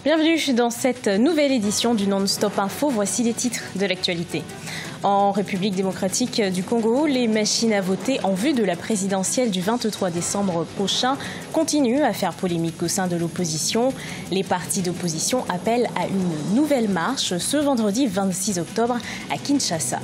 Bienvenue dans cette nouvelle édition du Non-Stop Info. Voici les titres de l'actualité. En République démocratique du Congo, les machines à voter en vue de la présidentielle du 23 décembre prochain continuent à faire polémique au sein de l'opposition. Les partis d'opposition appellent à une nouvelle marche ce vendredi 26 octobre à Kinshasa.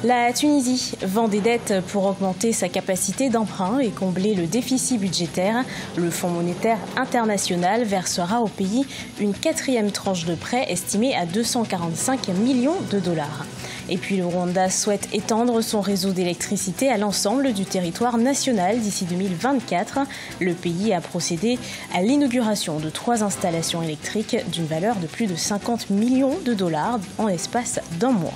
La Tunisie vend des dettes pour augmenter sa capacité d'emprunt et combler le déficit budgétaire. Le Fonds monétaire international versera au pays une 4e tranche de prêt estimée à 245 millions de dollars. Et puis le Rwanda souhaite étendre son réseau d'électricité à l'ensemble du territoire national d'ici 2024. Le pays a procédé à l'inauguration de 3 installations électriques d'une valeur de plus de 50 millions de dollars en l'espace d'1 mois.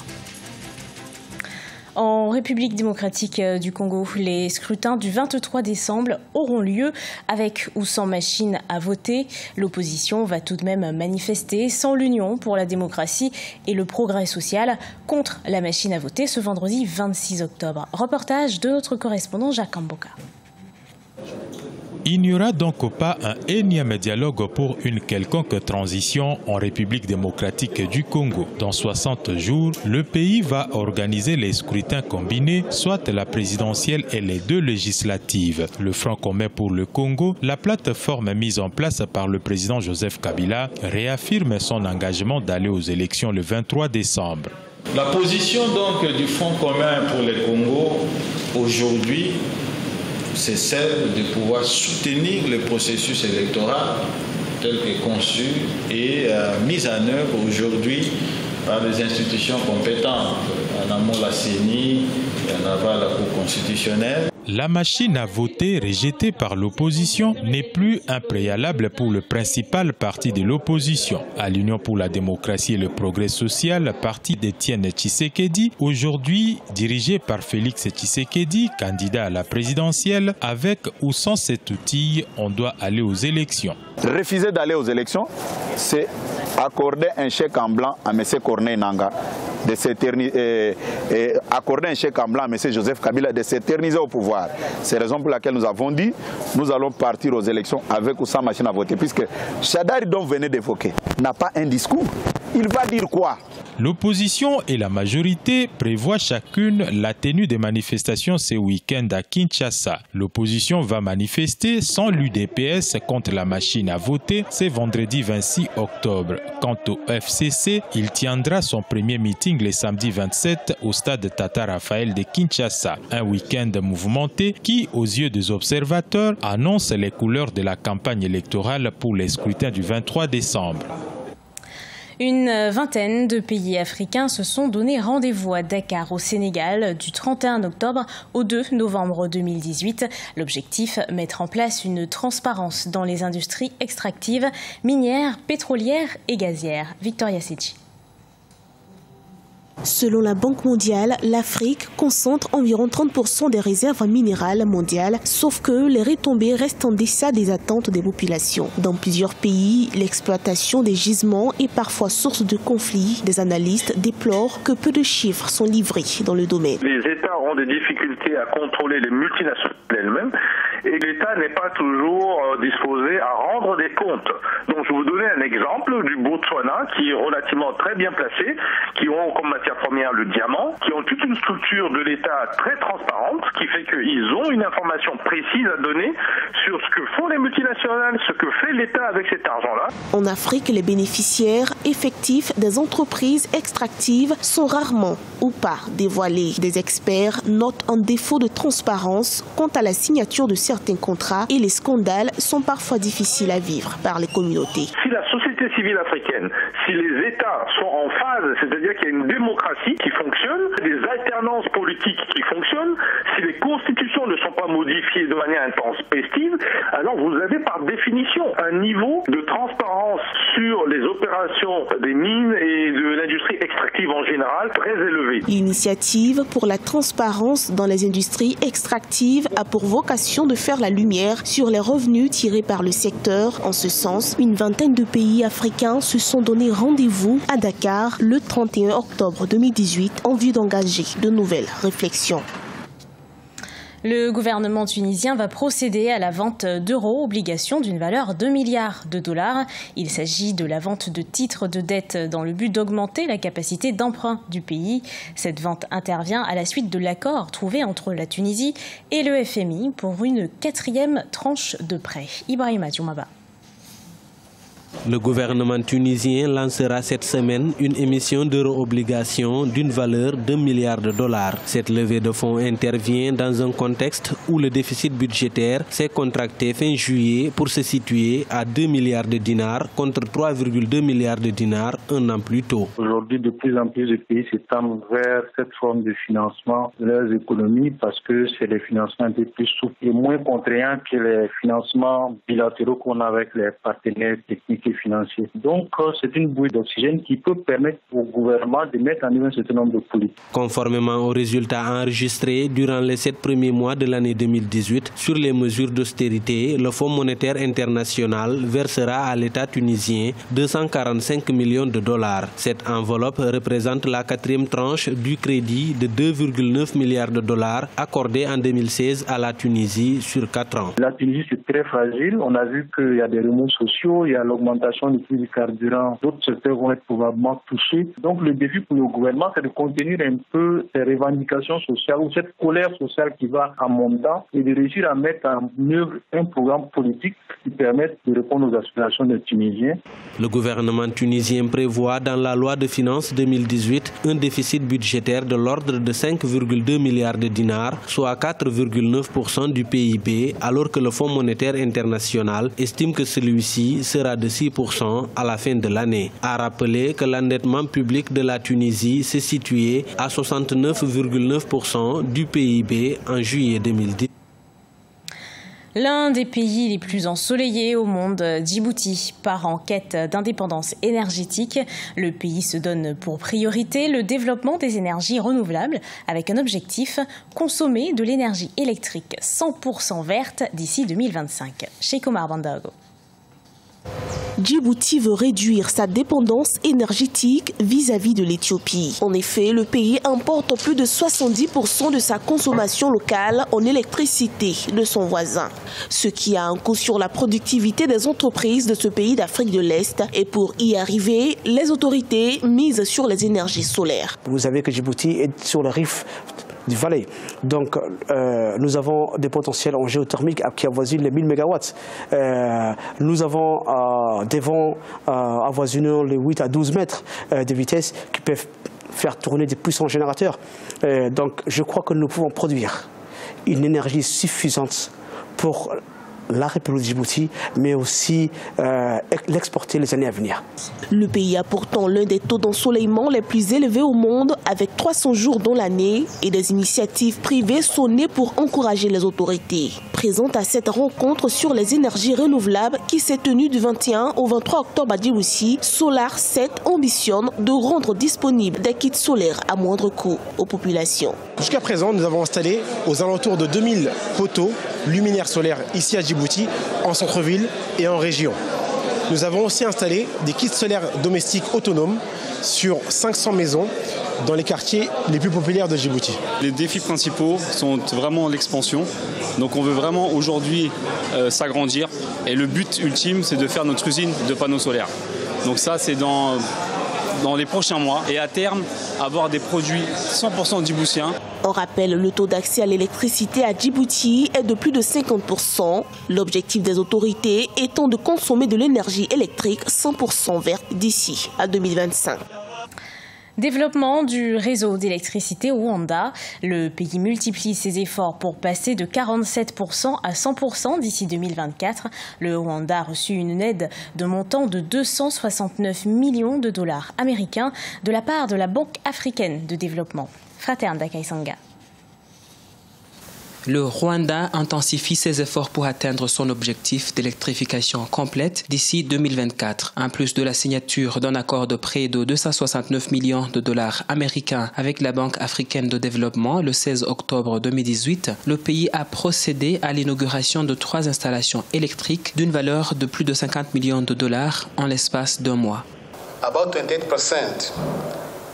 En République démocratique du Congo, les scrutins du 23 décembre auront lieu avec ou sans machine à voter. L'opposition va tout de même manifester sans l'Union pour la démocratie et le progrès social contre la machine à voter ce vendredi 26 octobre. Reportage de notre correspondant Jacques Amboka. Il n'y aura donc pas un énième dialogue pour une quelconque transition en République démocratique du Congo. Dans 60 jours, le pays va organiser les scrutins combinés, soit la présidentielle et les 2 législatives. Le Front commun pour le Congo, la plateforme mise en place par le président Joseph Kabila, réaffirme son engagement d'aller aux élections le 23 décembre. La position donc du Front commun pour le Congo aujourd'hui, c'est celle de pouvoir soutenir le processus électoral tel que conçu et mis en œuvre aujourd'hui par les institutions compétentes, en amont la CENI et en aval la Cour constitutionnelle. La machine à voter rejetée par l'opposition n'est plus un préalable pour le principal parti de l'opposition. À l'Union pour la démocratie et le progrès social, parti d'Étienne Tshisekedi, aujourd'hui dirigé par Félix Tshisekedi, candidat à la présidentielle, avec ou sans cet outil, on doit aller aux élections. Refuser d'aller aux élections, c'est accorder un chèque en blanc à M. Corneille Nangaa, accorder un chèque en blanc à M. Joseph Kabila de s'éterniser au pouvoir. C'est la raison pour laquelle nous avons dit nous allons partir aux élections avec ou sans machine à voter, puisque Chadari, dont vous venez d'évoquer, n'a pas un discours. Il va dire quoi? L'opposition et la majorité prévoient chacune la tenue des manifestations ce week-end à Kinshasa. L'opposition va manifester sans l'UDPS contre la machine à voter ce vendredi 26 octobre. Quant au FCC, il tiendra son premier meeting le samedi 27 au stade Tata Raphaël de Kinshasa. Un week-end mouvementé qui, aux yeux des observateurs, annonce les couleurs de la campagne électorale pour les scrutins du 23 décembre. Une vingtaine de pays africains se sont donné rendez-vous à Dakar, au Sénégal, du 31 octobre au 2 novembre 2018. L'objectif, mettre en place une transparence dans les industries extractives, minières, pétrolières et gazières. Victoria Sechi. Selon la Banque mondiale, l'Afrique concentre environ 30% des réserves minérales mondiales, sauf que les retombées restent en deçà des attentes des populations. Dans plusieurs pays, l'exploitation des gisements est parfois source de conflits. Des analystes déplorent que peu de chiffres sont livrés dans le domaine. Les États ont des difficultés à contrôler les multinationales elles-mêmes et l'État n'est pas toujours disposé à rendre des comptes. Donc je vais vous donner un exemple du Botswana qui est relativement très bien placé, qui ont comme matière première le diamant, qui ont toute une structure de l'État très transparente, qui fait qu'ils ont une information précise à donner sur ce que font les multinationales, ce que fait l'État avec cet argent-là. En Afrique, les bénéficiaires effectifs des entreprises extractives sont rarement ou pas dévoilés. Des experts notent un défaut de transparence quant à la signature de certains contrats et les scandales sont parfois difficiles à vivre par les communautés. Si la société civile africaine, si les États sont en phase, c'est-à-dire qu'il y a une démocratie qui fonctionne, des alternances politiques qui fonctionnent, si les constitutions ne sont pas modifiées de manière intempestive, alors vous avez par définition un niveau de transparence sur les opérations des mines et de l'industrie extractive en général très élevé. L'initiative pour la transparence dans les industries extractives a pour vocation de faire la lumière sur les revenus tirés par le secteur. En ce sens, une vingtaine de pays africains se sont donné rendez-vous à Dakar le 31 octobre 2018 en vue d'engager de nouvelles réflexions. Le gouvernement tunisien va procéder à la vente d'euro-obligations d'une valeur de 2 milliards de dollars. Il s'agit de la vente de titres de dette dans le but d'augmenter la capacité d'emprunt du pays. Cette vente intervient à la suite de l'accord trouvé entre la Tunisie et le FMI pour une 4e tranche de prêt. Ibrahima Djoumaba. Le gouvernement tunisien lancera cette semaine une émission d'euro-obligations d'une valeur de 2 milliards de dollars. Cette levée de fonds intervient dans un contexte où le déficit budgétaire s'est contracté fin juillet pour se situer à 2 milliards de dinars contre 3,2 milliards de dinars un an plus tôt. Aujourd'hui, de plus en plus de pays s'étendent vers cette forme de financement de leurs économies parce que c'est des financements un peu plus souples et moins contraignants que les financements bilatéraux qu'on a avec les partenaires techniques et financiers. Donc, c'est une bouée d'oxygène qui peut permettre au gouvernement de mettre en œuvre un certain nombre de politiques. Conformément aux résultats enregistrés durant les 7 premiers mois de l'année 2018 sur les mesures d'austérité, le Fonds monétaire international versera à l'État tunisien 245 millions de dollars. Cette enveloppe représente la 4e tranche du crédit de 2,9 milliards de dollars accordé en 2016 à la Tunisie sur 4 ans. La Tunisie, c'est très fragile. On a vu qu'il y a des remous sociaux, il y a l'augmentation du prix du carburant. D'autres secteurs vont être probablement touchés. Donc le défi pour le gouvernement, c'est de contenir un peu ces revendications sociales ou cette colère sociale qui va en montant et de réussir à mettre en œuvre un programme politique qui permette de répondre aux aspirations des Tunisiens. Le gouvernement tunisien prévoit dans la loi de finances 2018 un déficit budgétaire de l'ordre de 5,2 milliards de dinars, soit 4,9% du PIB, alors que le Fonds monétaire international estime que celui-ci sera de 6% à la fin de l'année. A rappeler que l'endettement public de la Tunisie s'est situé à 69,9% du PIB en juillet 2010. L'un des pays les plus ensoleillés au monde, Djibouti, part en quête d'indépendance énergétique. Le pays se donne pour priorité le développement des énergies renouvelables avec un objectif, consommer de l'énergie électrique 100% verte d'ici 2025. Cheikh Omar Bandago. Djibouti veut réduire sa dépendance énergétique vis-à-vis de l'Éthiopie. En effet, le pays importe plus de 70% de sa consommation locale en électricité de son voisin, ce qui a un coût sur la productivité des entreprises de ce pays d'Afrique de l'Est. Et pour y arriver, les autorités misent sur les énergies solaires. Vous savez que Djibouti est sur le rift du Valais. Donc nous avons des potentiels en géothermique qui avoisinent les 1000 MW. Nous avons des vents avoisinant les 8 à 12 mètres de vitesse qui peuvent faire tourner des puissants générateurs. Donc je crois que nous pouvons produire une énergie suffisante pour la République de Djibouti, mais aussi l'exporter les années à venir. Le pays a pourtant l'un des taux d'ensoleillement les plus élevés au monde, avec 300 jours dans l'année, et des initiatives privées sont nées pour encourager les autorités. Présente à cette rencontre sur les énergies renouvelables qui s'est tenue du 21 au 23 octobre à Djibouti, Solar 7 ambitionne de rendre disponibles des kits solaires à moindre coût aux populations. Jusqu'à présent, nous avons installé aux alentours de 2000 poteaux luminaires solaires ici à Djibouti, en centre-ville et en région. Nous avons aussi installé des kits solaires domestiques autonomes sur 500 maisons dans les quartiers les plus populaires de Djibouti. Les défis principaux sont vraiment l'expansion. Donc on veut vraiment aujourd'hui s'agrandir et le but ultime, c'est de faire notre usine de panneaux solaires. Donc ça, c'est dans les prochains mois et à terme avoir des produits 100% djiboutiens. On rappelle, le taux d'accès à l'électricité à Djibouti est de plus de 50%. L'objectif des autorités étant de consommer de l'énergie électrique 100% verte d'ici à 2025. Développement du réseau d'électricité au Rwanda. Le pays multiplie ses efforts pour passer de 47% à 100% d'ici 2024. Le Rwanda a reçu une aide de montant de 269 millions de dollars américains de la part de la Banque africaine de développement. Fraterne Dakaisanga. Le Rwanda intensifie ses efforts pour atteindre son objectif d'électrification complète d'ici 2024. En plus de la signature d'un accord de prêt de 269 millions de dollars américains avec la Banque africaine de développement le 16 octobre 2018, le pays a procédé à l'inauguration de 3 installations électriques d'une valeur de plus de 50 millions de dollars en l'espace d'1 mois. About 28%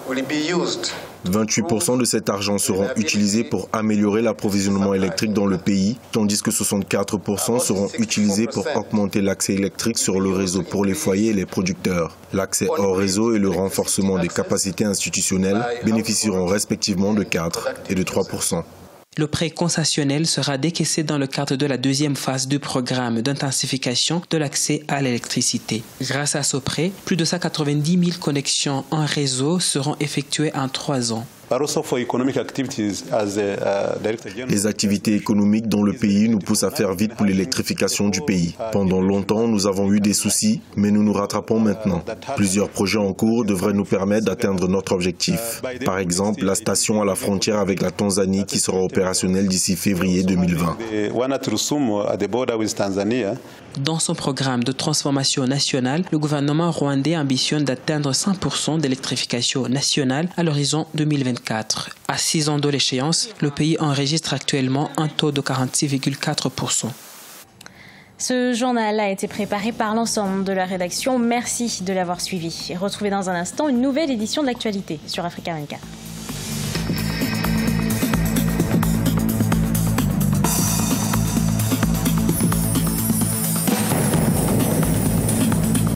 will be used 28% de cet argent seront utilisés pour améliorer l'approvisionnement électrique dans le pays, tandis que 64% seront utilisés pour augmenter l'accès électrique sur le réseau pour les foyers et les producteurs. L'accès hors réseau et le renforcement des capacités institutionnelles bénéficieront respectivement de 4 et de 3%. Le prêt concessionnel sera décaissé dans le cadre de la deuxième phase du programme d'intensification de l'accès à l'électricité. Grâce à ce prêt, plus de 190 000 connexions en réseau seront effectuées en 3 ans. Les activités économiques dans le pays nous poussent à faire vite pour l'électrification du pays. Pendant longtemps, nous avons eu des soucis, mais nous nous rattrapons maintenant. Plusieurs projets en cours devraient nous permettre d'atteindre notre objectif. Par exemple, la station à la frontière avec la Tanzanie qui sera opérationnelle d'ici février 2020. Dans son programme de transformation nationale, le gouvernement rwandais ambitionne d'atteindre 100% d'électrification nationale à l'horizon 2024. À 6 ans de l'échéance, le pays enregistre actuellement un taux de 46,4%. Ce journal a été préparé par l'ensemble de la rédaction. Merci de l'avoir suivi. Retrouvez dans un instant une nouvelle édition de l'actualité sur Africa 24.